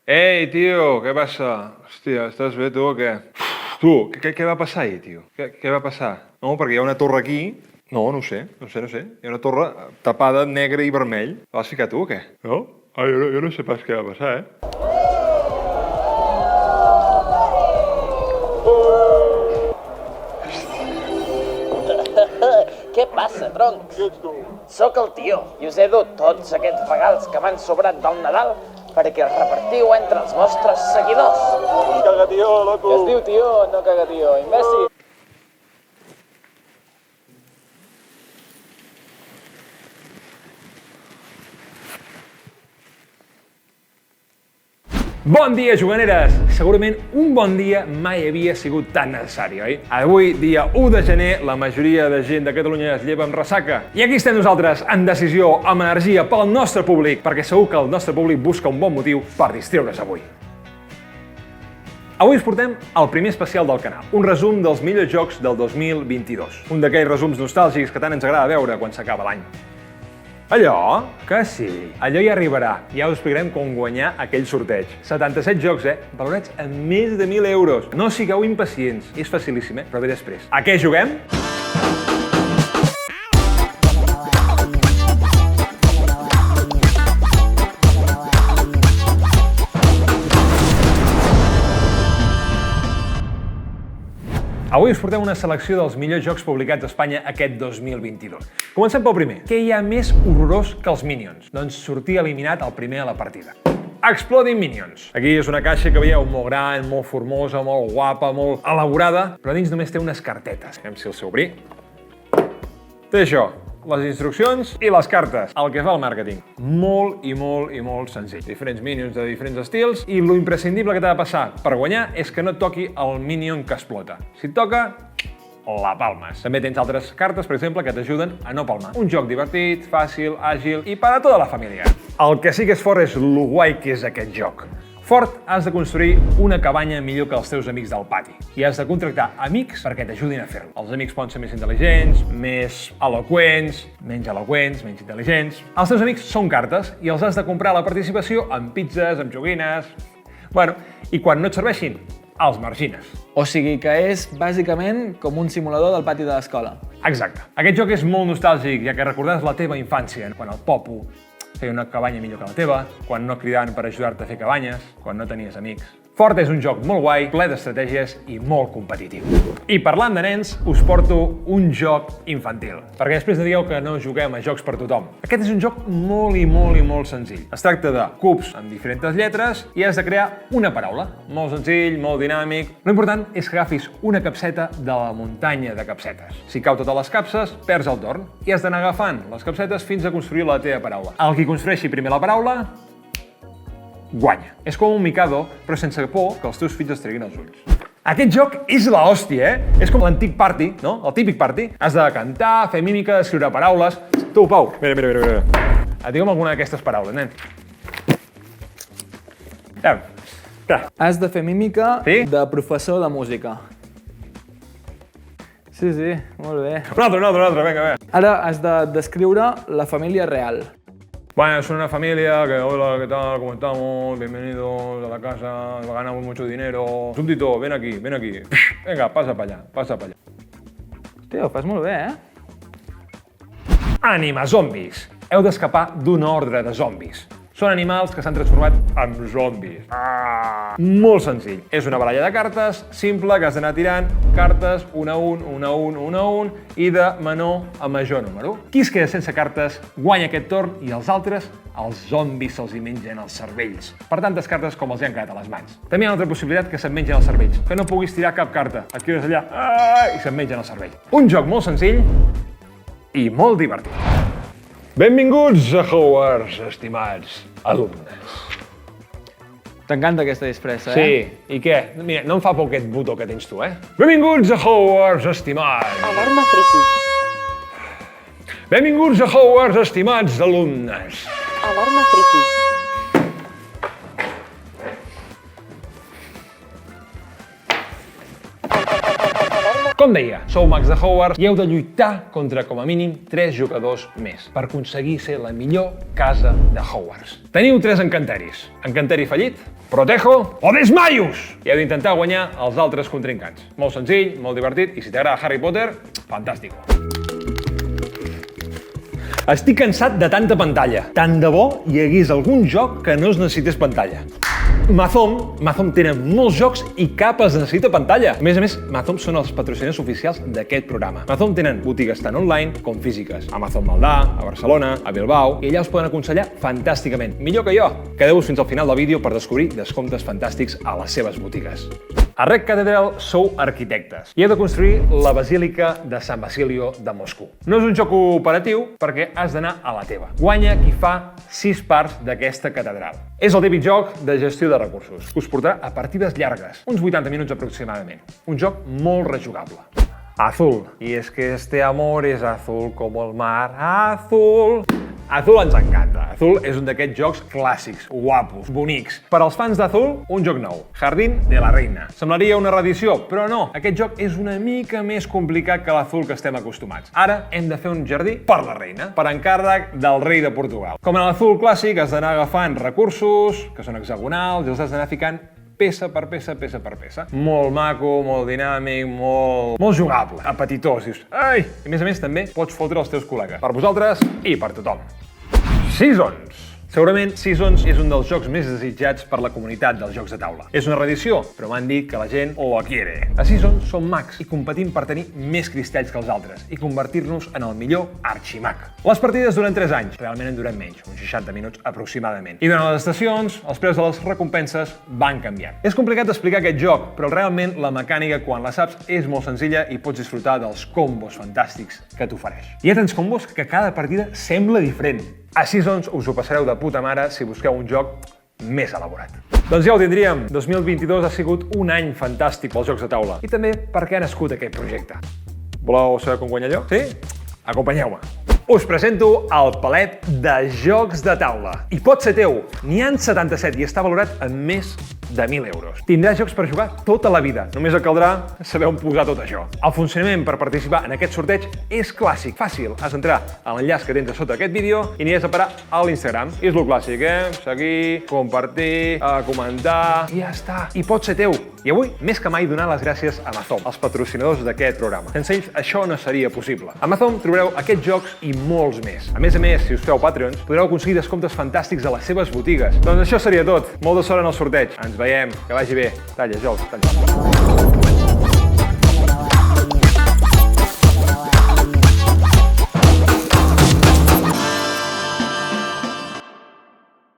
Ei, tio, què passa? Hòstia, estàs bé, tu, o què? Tu, què va passar ahir, tio? Què va passar? No, perquè hi ha una torre aquí... No sé. Hi ha una torre tapada negre i vermell. La vas ficar tu, o què? No? Jo no sé pas què va passar, Què passa, troncs? Qui ets tu? Sóc el tio i us he dut tots aquests regals que m'han sobrat del Nadal perquè els repartiu entre els vostres seguidors. Cagatió, loco. Es diu tio, no cagatió, imbècil. Bon dia, juganeres! Segurament un bon dia mai havia sigut tan necessari, oi? Avui, dia 1 de gener, la majoria de gent de Catalunya es lleva amb ressaca. I aquí estem nosaltres, en decisió, amb energia pel nostre públic, perquè segur que el nostre públic busca un bon motiu per distreure's avui. Avui us portem el primer especial del canal, un resum dels millors jocs del 2022. Un d'aquells resums nostàlgics que tant ens agrada veure quan s'acaba l'any. Allò? Que sí. Allò ja arribarà. Ja us explicarem com guanyar aquell sorteig. 77 jocs, valorats a més de 1.000 euros. No sigueu impacients. És facilíssim, però ve després. A què juguem? Avui us portem una selecció dels millors jocs publicats a Espanya aquest 2022. Comencem pel primer. Què hi ha més horrorós que els Minions? Doncs sortir eliminat el primer a la partida. Exploding Minions. Aquí és una caixa que veieu molt gran, molt formosa, molt guapa, molt elaborada, però dins només té unes cartetes. Aviam si el sé obrir. Té això. Les instruccions i les cartes, el que fa el màrqueting. Molt senzill. Diferents minions de diferents estils i lo imprescindible que t'ha de passar per guanyar és que no et toqui el minion que explota. Si et toca, la palmes. També tens altres cartes, per exemple, que t'ajuden a no palmar. Un joc divertit, fàcil, àgil i per a tota la família. El que sí que és fort és lo guai que és aquest joc. Fort, has de construir una cabanya millor que els teus amics del pati. I has de contractar amics perquè t'ajudin a fer-ho. Els amics poden ser més intel·ligents, més eloqüents, menys intel·ligents. Els teus amics són cartes i els has de comprar a la participació amb pizzas, amb joguines... Bueno, i quan no et serveixin, els margines. O sigui que és bàsicament com un simulador del pati de l'escola. Exacte. Aquest joc és molt nostàlgic, ja que recordaràs la teva infància, quan el Popo feia una cabanya millor que la teva, quan no cridaven per ajudar-te a fer cabanyes, quan no tenies amics. Fort és un joc molt guai, ple d'estratègies i molt competitiu. I parlant de nens, us porto un joc infantil. Perquè després no digueu que no juguem a jocs per tothom. Aquest és un joc molt senzill. Es tracta de cubs amb diferents lletres i has de crear una paraula. Molt senzill, molt dinàmic. L'important és que agafis una capseta de la muntanya de capsetes. Si cau totes les capses, perds el torn. I has d'anar agafant les capsetes fins a construir la teva paraula. El qui construeixi primer la paraula guanya. És com un Mikado, però sense por que els teus fills es treguin els ulls. Aquest joc és la hòstia, És com l'antic party, no? El típic party. Has de cantar, fer mímica, escriure paraules... Tu, Pau, mira. Digue'm alguna d'aquestes paraules, nen. Has de fer mímica Sí? de professor de música. Sí, molt bé. Un altre, vinga. Ara has de descriure la família real. Bueno, es una familia que, hola, ¿qué tal? ¿Cómo estamos? Bienvenidos a la casa, ganamos mucho dinero. Súbdito, ven aquí. Venga, pasa para allá. Hòstia, ho fas molt bé, Ànima zombis. Heu d'escapar d'un ordre de zombis. Són animals que s'han transformat en zombis. Molt senzill. És una baralla de cartes, simple, que has d'anar tirant cartes un a un, i de menor a major número. Qui es queda sense cartes guanya aquest torn i els altres, els zombis se'ls hi mengen els cervells. Per tantes cartes com els hi han quedat a les mans. També hi ha una altra possibilitat que se'n mengen els cervells, que no puguis tirar cap carta. Et quedes allà i se'n mengen el cervell. Un joc molt senzill i molt divertit. Benvinguts a Hogwarts, estimats alumnes. T'encanta aquesta disfressa, Sí, i què? Mira, no em fa por aquest botó que tens tu, Benvinguts a Hogwarts, estimats. Alarma friki. Benvinguts a Hogwarts, estimats alumnes. Alarma friki. Com deia, sou mags de Hogwarts i heu de lluitar contra com a mínim 3 jugadors més per aconseguir ser la millor casa de Hogwarts. Teniu 3 encanteris. Encanteri fallit, Protejo o Desmaios! I heu d'intentar guanyar els altres contrincants. Molt senzill, molt divertit i si t'agrada Harry Potter, fantàstic. Estic cansat de tanta pantalla. Tant de bo hi hagués algun joc que no es necessités pantalla. Mazom tenen molts jocs i cap es necessita pantalla. A més, Mazom són els patrocinadors oficials d'aquest programa. Mazom tenen botigues tant online com físiques. A Mazom Maldà, a Barcelona, a Bilbao, i allà us poden aconsellar fantàsticament. Millor que jo. Quedeu-vos fins al final del vídeo per descobrir descomptes fantàstics a les seves botigues. A Red Cathedral sou arquitectes i heu de construir la Basílica de Sant Basilio de Moscou. No és un joc cooperatiu perquè has d'anar a la teva. Guanya qui fa 6 parts d'aquesta catedral. És el típic joc de gestió de recursos, que us portarà a partides llargues, uns 80 minuts aproximadament. Un joc molt rejugable. Azul. Y es que este amor es azul como el mar azul. Azul ens encanta. Azul és un d'aquests jocs clàssics, guapos, bonics. Per als fans d'Azul, un joc nou, Jardín de la Reina. Semblaria una reedició, però no. Aquest joc és una mica més complicat que l'Azul que estem acostumats. Ara hem de fer un jardí per la reina, per encàrrec del rei de Portugal. Com en l'Azul clàssic, has d'anar agafant recursos, que són hexagonals, i els has d'anar ficant peça per peça. Molt maco, molt dinàmic, molt jugable, apetitós. Dius, ai! I a més també pots fotre els teus col·legues. Per vosaltres i per tothom. Seasons. Segurament Seasons és un dels jocs més desitjats per la comunitat dels jocs de taula. És una reedició, però m'han dit que la gent ho quiere. A Seasons som mags i competim per tenir més cristalls que els altres i convertir-nos en el millor arximag. Les partides duren 3 anys, realment en duren menys, uns 60 minuts aproximadament. I durant les estacions, els preus de les recompenses van canviant. És complicat d'explicar aquest joc, però realment la mecànica, quan la saps, és molt senzilla i pots disfrutar dels combos fantàstics que t'ofereix. Hi ha tants combos que cada partida sembla diferent. A Seasons us ho passareu de puta mare si busqueu un joc més elaborat. Doncs ja ho tindríem. 2022 ha sigut un any fantàstic pels jocs de taula. I també perquè ha nascut aquest projecte. Voleu saber com guanyar allò? Sí? Acompanyeu-me. Us presento el palet de jocs de taula. I pot ser teu. N'hi ha 77 i està valorat en més de 1.000 euros. Tindràs jocs per jugar tota la vida. Només et caldrà saber on posar tot això. El funcionament per participar en aquest sorteig és clàssic, fàcil. Has d'entrar a l'enllaç que tens a sota aquest vídeo i aniràs a parar a l'Instagram. És lo clàssic, Seguir, compartir, comentar i ja està. I pot ser teu. I avui, més que mai, donar les gràcies a Mazom, els patrocinadors d'aquest programa. Sense ells, això no seria possible. A Mazom trobareu aquests jocs i molts més. A més, si us feu Patreons, podreu aconseguir descomptes fantàstics a les seves botigues. Doncs això seria tot. Molta sort en el sorteig. Ens veiem. Que vagi bé. Talla, Jols. Talla.